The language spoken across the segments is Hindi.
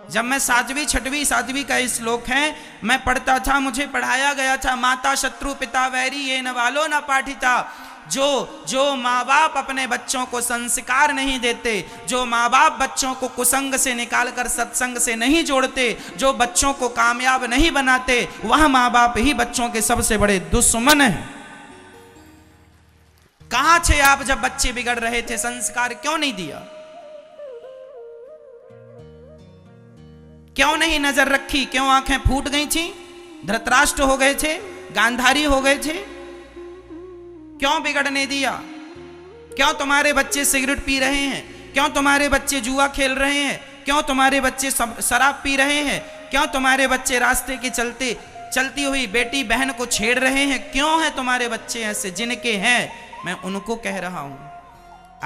जब मैं 7वीं 6वीं 7वीं का श्लोक है मैं पढ़ता था, मुझे पढ़ाया गया था, माता शत्रु पिता वैरी ये न वालो न पाठिता। जो माँ बाप अपने बच्चों को संस्कार नहीं देते, जो माँ बाप बच्चों को कुसंग से निकालकर सत्संग से नहीं जोड़ते, जो बच्चों को कामयाब नहीं बनाते, वह माँ बाप ही बच्चों के सबसे बड़े दुश्मन हैं। कहां थे आप जब बच्चे बिगड़ रहे थे? संस्कार क्यों नहीं दिया? क्यों नहीं नजर रखी? क्यों आंखें फूट गई थी? धृतराष्ट्र हो गए थे, गांधारी हो गए थे, क्यों बिगड़ने दिया? क्यों तुम्हारे बच्चे सिगरेट पी रहे हैं? क्यों तुम्हारे बच्चे जुआ खेल रहे हैं? क्यों तुम्हारे बच्चे शराब पी रहे हैं? क्यों तुम्हारे बच्चे रास्ते के चलती हुई बेटी बहन को छेड़ रहे हैं? क्यों हैं तुम्हारे बच्चे ऐसे? जिनके हैं मैं उनको कह रहा हूं,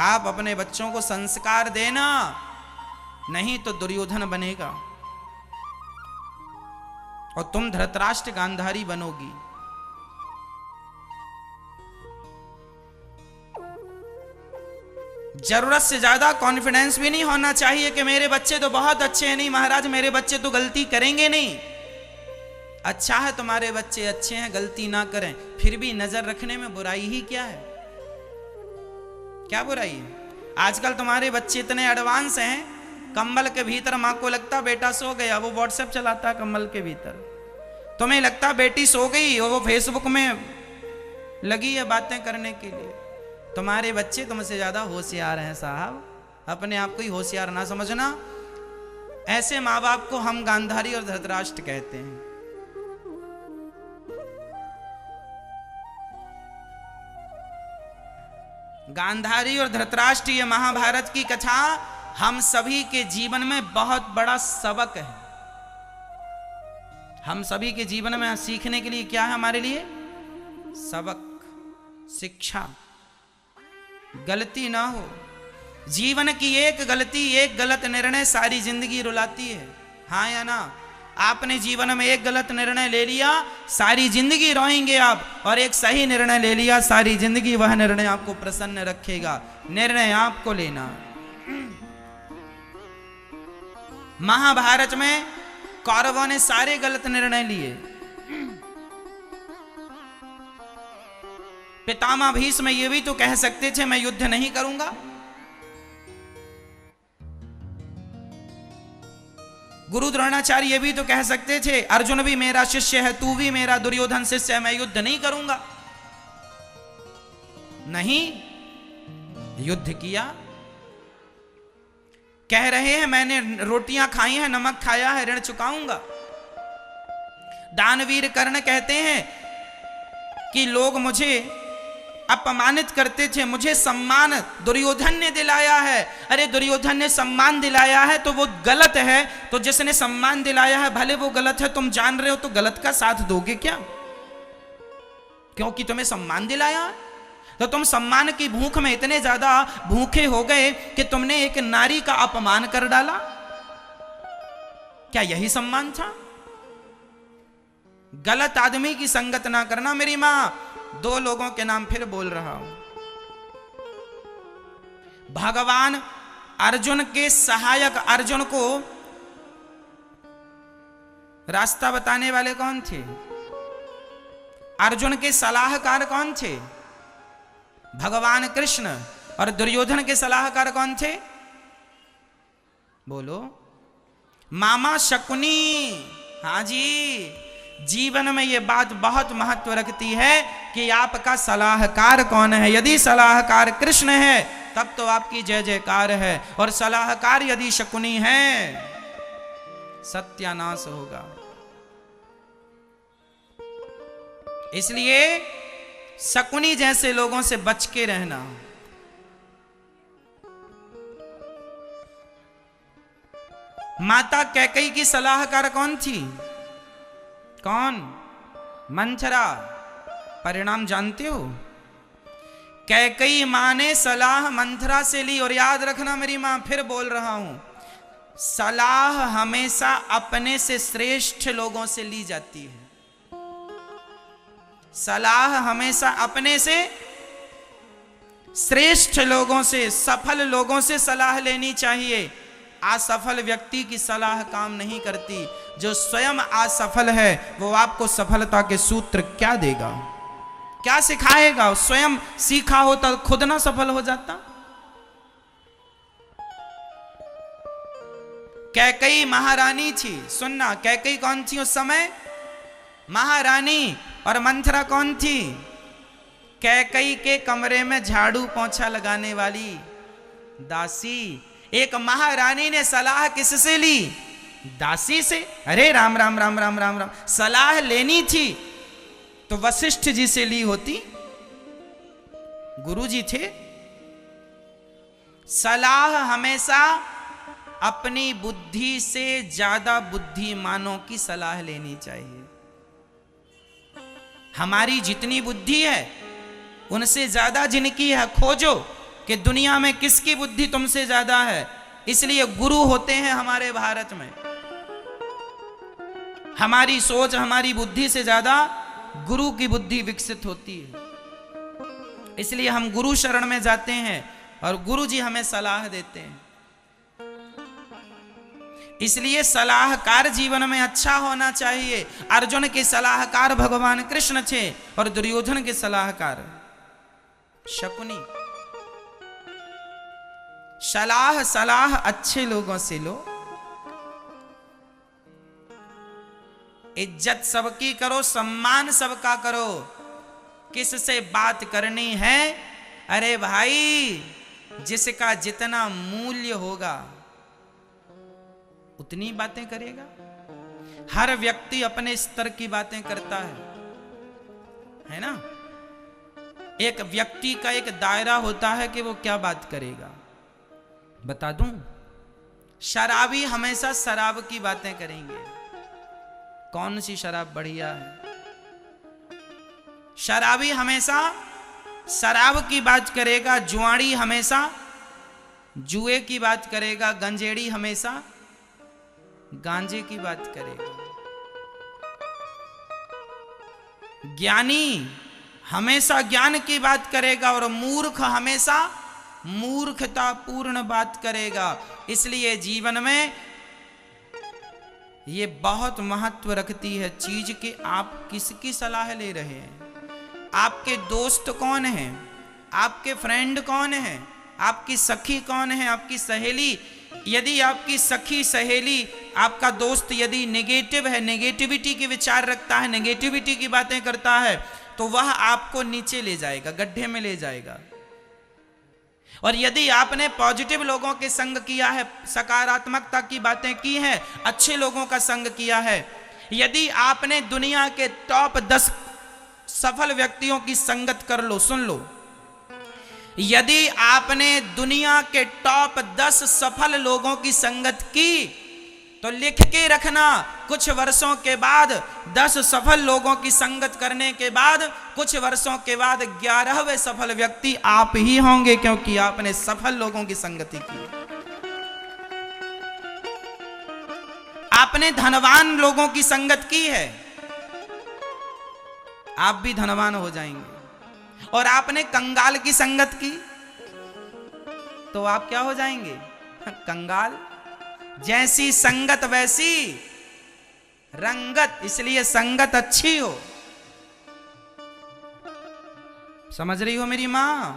आप अपने बच्चों को संस्कार देना, नहीं तो दुर्योधन बनेगा और तुम धृतराष्ट्र गांधारी बनोगी। जरूरत से ज्यादा कॉन्फिडेंस भी नहीं होना चाहिए कि मेरे बच्चे तो बहुत अच्छे हैं। नहीं महाराज, मेरे बच्चे तो गलती करेंगे नहीं। अच्छा है तुम्हारे बच्चे अच्छे हैं, गलती ना करें, फिर भी नजर रखने में बुराई ही क्या है? क्या बुराई है? आजकल तुम्हारे बच्चे इतने एडवांस हैं, कंबल के भीतर मां को लगता बेटा सो गया, वो व्हाट्सएप चलाता है कंबल के भीतर। तुम्हें लगता बेटी सो गई और वो फेसबुक में लगी है बातें करने के लिए। तुम्हारे बच्चे तुमसे ज्यादा होशियार हैं साहब, अपने आप को ही होशियार ना समझना। ऐसे माँ बाप को हम गांधारी और धृतराष्ट्र कहते हैं। गांधारी और धृतराष्ट्र, ये महाभारत की कथा हम सभी के जीवन में बहुत बड़ा सबक है। हम सभी के जीवन में सीखने के लिए क्या है हमारे लिए? सबक, शिक्षा। गलती ना हो। जीवन की एक गलती, एक गलत निर्णय सारी जिंदगी रुलाती है, हाँ या ना? आपने जीवन में एक गलत निर्णय ले लिया, सारी जिंदगी रोएंगे आप, और एक सही निर्णय ले लिया, सारी जिंदगी वह निर्णय आपको प्रसन्न रखेगा। निर्णय आपको लेना। महाभारत में कौरवों ने सारे गलत निर्णय लिए। पितामह भीष्म ये भी तो कह सकते थे मैं युद्ध नहीं करूंगा। गुरु द्रोणाचार्य ये भी तो कह सकते थे अर्जुन भी मेरा शिष्य है, तू भी मेरा दुर्योधन शिष्य है, मैं युद्ध नहीं करूंगा। नहीं, युद्ध किया। कह रहे हैं मैंने रोटियां खाई हैं, नमक खाया है, ऋण चुकाऊंगा। दानवीर कर्ण कहते हैं कि लोग मुझे अपमानित करते थे, मुझे सम्मान दुर्योधन ने दिलाया है। अरे दुर्योधन ने सम्मान दिलाया है तो वो गलत है, तो जिसने सम्मान दिलाया है भले वो गलत है, तुम जान रहे हो तो गलत का साथ दोगे क्या? क्योंकि तुम्हें सम्मान दिलाया है तो तुम सम्मान की भूख में इतने ज्यादा भूखे हो गए कि तुमने एक नारी का अपमान कर डाला। क्या यही सम्मान था? गलत आदमी की संगत ना करना। मेरी मां, दो लोगों के नाम फिर बोल रहा हूं। भगवान अर्जुन के सहायक, अर्जुन को रास्ता बताने वाले कौन थे? अर्जुन के सलाहकार कौन थे? भगवान कृष्ण। और दुर्योधन के सलाहकार कौन थे? बोलो। मामा शकुनी। हाँ जी, जीवन में यह बात बहुत महत्व रखती है कि आपका सलाहकार कौन है। यदि सलाहकार कृष्ण है तब तो आपकी जय जयकार है, और सलाहकार यदि शकुनी है सत्यानाश होगा। इसलिए शकुनी जैसे लोगों से बच के रहना। माता कैकेयी की सलाहकार कौन थी? कौन? मंथरा। परिणाम जानते हो? कैकेयी मां ने सलाह मंथरा से ली। और याद रखना मेरी मां, फिर बोल रहा हूं, सलाह हमेशा अपने से श्रेष्ठ लोगों से ली जाती है। सलाह हमेशा अपने से श्रेष्ठ लोगों से, सफल लोगों से सलाह लेनी चाहिए। असफल व्यक्ति की सलाह काम नहीं करती। जो स्वयं असफल है वो आपको सफलता के सूत्र क्या देगा, क्या सिखाएगा? स्वयं सीखा होता तो खुद ना सफल हो जाता। कैकेयी महारानी थी, सुनना, कैकेयी कौन थी उस समय? महारानी। और मंथरा कौन थी? कैकेयी के कमरे में झाड़ू पोंछा लगाने वाली दासी। एक महारानी ने सलाह किससे ली? दासी से। अरे राम राम राम राम राम राम, सलाह लेनी थी तो वशिष्ठ जी से ली होती, गुरु जी थे। सलाह हमेशा अपनी बुद्धि से ज्यादा बुद्धिमानों की सलाह लेनी चाहिए। हमारी जितनी बुद्धि है उनसे ज्यादा जिनकी है खोजो कि दुनिया में किसकी बुद्धि तुमसे ज्यादा है। इसलिए गुरु होते हैं हमारे भारत में। हमारी सोच, हमारी बुद्धि से ज्यादा गुरु की बुद्धि विकसित होती है। इसलिए हम गुरु शरण में जाते हैं और गुरु जी हमें सलाह देते हैं। इसलिए सलाहकार जीवन में अच्छा होना चाहिए। अर्जुन के सलाहकार भगवान कृष्ण थे और दुर्योधन के सलाहकार शकुनी। सलाह अच्छे लोगों से लो, इज्जत सबकी करो, सम्मान सबका करो। किससे बात करनी है? अरे भाई, जिसका जितना मूल्य होगा उतनी बातें करेगा। हर व्यक्ति अपने स्तर की बातें करता है ना? एक व्यक्ति का एक दायरा होता है कि वो क्या बात करेगा। बता दूं, शराबी हमेशा शराब की बातें करेंगे। कौन सी शराब बढ़िया है? शराबी हमेशा शराब की बात करेगा, जुआड़ी हमेशा जुए की बात करेगा, गंजेड़ी हमेशा गांजे की बात करेगा। ज्ञानी हमेशा ज्ञान की बात करेगा और मूर्ख हमेशा मूर्खता पूर्ण बात करेगा। इसलिए जीवन में ये बहुत महत्व रखती है चीज कि आप किसकी सलाह ले रहे हैं। आपके दोस्त कौन हैं? आपके फ्रेंड कौन हैं? आपकी सखी कौन है? आपकी सहेली। यदि आपकी सखी सहेली, आपका दोस्त यदि नेगेटिव है, नेगेटिविटी के विचार रखता है, नेगेटिविटी की बातें करता है, तो वह आपको नीचे ले जाएगा, गड्ढे में ले जाएगा। और यदि आपने पॉजिटिव लोगों के संग किया है, सकारात्मकता की बातें की हैं, अच्छे लोगों का संग किया है, यदि आपने दुनिया के टॉप 10 सफल व्यक्तियों की संगत कर लो, सुन लो, यदि आपने दुनिया के टॉप 10 सफल लोगों की संगत की तो लिख के रखना, कुछ वर्षों के बाद 10 सफल लोगों की संगत करने के बाद कुछ वर्षों के बाद 11वें सफल व्यक्ति आप ही होंगे, क्योंकि आपने सफल लोगों की संगति की। आपने धनवान लोगों की संगत की है, आप भी धनवान हो जाएंगे। और आपने कंगाल की संगत की तो आप क्या हो जाएंगे? कंगाल। जैसी संगत वैसी रंगत। इसलिए संगत अच्छी हो। समझ रही हो मेरी मां?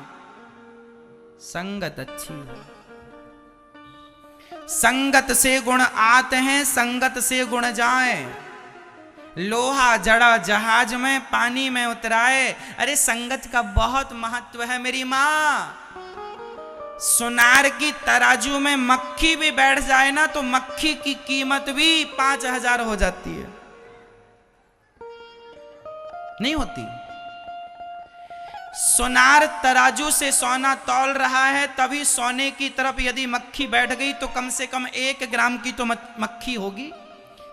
संगत अच्छी हो। संगत से गुण आते हैं, संगत से गुण जाए। लोहा जड़ा जहाज में, पानी में उतराए। अरे संगत का बहुत महत्व है मेरी मां। सुनार की तराजू में मक्खी भी बैठ जाए ना तो मक्खी की कीमत भी 5000 हो जाती है, नहीं होती? सोनार तराजू से सोना तौल रहा है, तभी सोने की तरफ यदि मक्खी बैठ गई तो कम से कम 1 ग्राम की तो मक्खी होगी।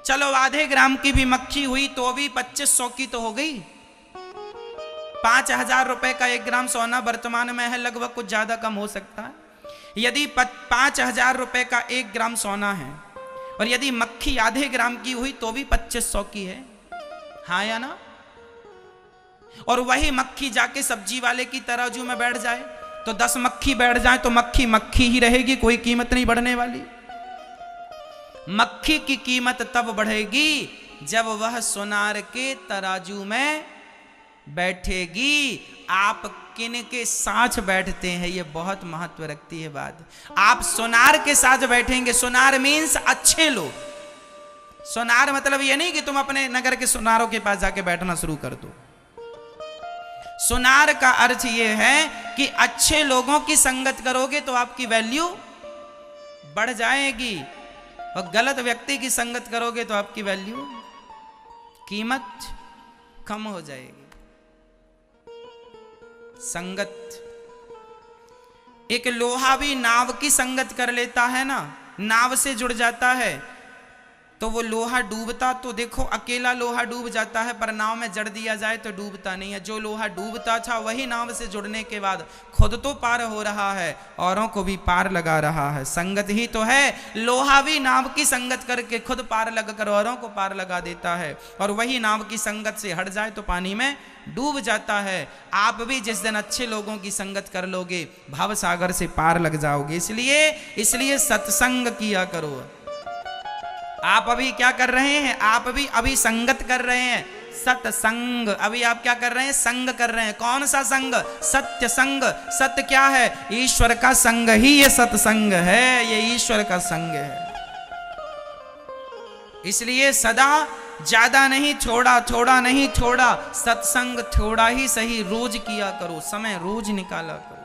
चलो आधे ग्राम की भी मक्खी हुई तो भी 2500 की तो हो गई। 5000 रुपए का 1 ग्राम सोना वर्तमान में है, लगभग कुछ ज्यादा कम हो सकता है। यदि 5000 रुपए का 1 ग्राम सोना है और यदि मक्खी आधे ग्राम की हुई तो भी 2500 की है, हाँ या ना? और वही मक्खी जाके सब्जी वाले की तराजू में बैठ जाए तो 10 मक्खी बैठ जाए तो मक्खी मक्खी ही रहेगी, कोई कीमत नहीं बढ़ने वाली। मक्खी की कीमत तब बढ़ेगी जब वह सोनार के तराजू में बैठेगी। आप किन के साथ बैठते हैं ये बहुत महत्व रखती है बात। आप सोनार के साथ बैठेंगे, सोनार मीन्स अच्छे लोग। सोनार मतलब ये नहीं कि तुम अपने नगर के सोनारों के पास जाके बैठना शुरू कर दो। सोनार का अर्थ ये है कि अच्छे लोगों की संगत करोगे तो आपकी वैल्यू बढ़ जाएगी, और गलत व्यक्ति की संगत करोगे तो आपकी वैल्यू, कीमत कम हो जाएगी। संगत, एक लोहा भी नाव की संगत कर लेता है ना, नाव से जुड़ जाता है, तो वो लोहा डूबता तो देखो अकेला लोहा डूब जाता है, पर नाव में जड़ दिया जाए तो डूबता नहीं है। जो लोहा डूबता था वही नाव से जुड़ने के बाद खुद तो पार हो रहा है, औरों को भी पार लगा रहा है। संगत ही तो है, लोहा भी नाव की संगत करके खुद पार लगकर औरों को पार लगा देता है, और वही नाव की संगत से हट जाए तो पानी में डूब जाता है। आप भी जिस दिन अच्छे लोगों की संगत कर लोगे भव सागर से पार लग जाओगे। इसलिए सत्संग किया करो। आप अभी क्या कर रहे हैं? आप भी अभी संगत कर रहे हैं, सत्संग। अभी आप क्या कर रहे हैं? संग कर रहे हैं। कौन सा संग? सत्य संग। सत्य क्या है? ईश्वर का संग ही ये सत्संग है, ये ईश्वर का संग है। इसलिए सदा ज्यादा नहीं, थोड़ा नहीं, सत्संग थोड़ा ही सही रोज किया करो, समय रोज निकाला करो।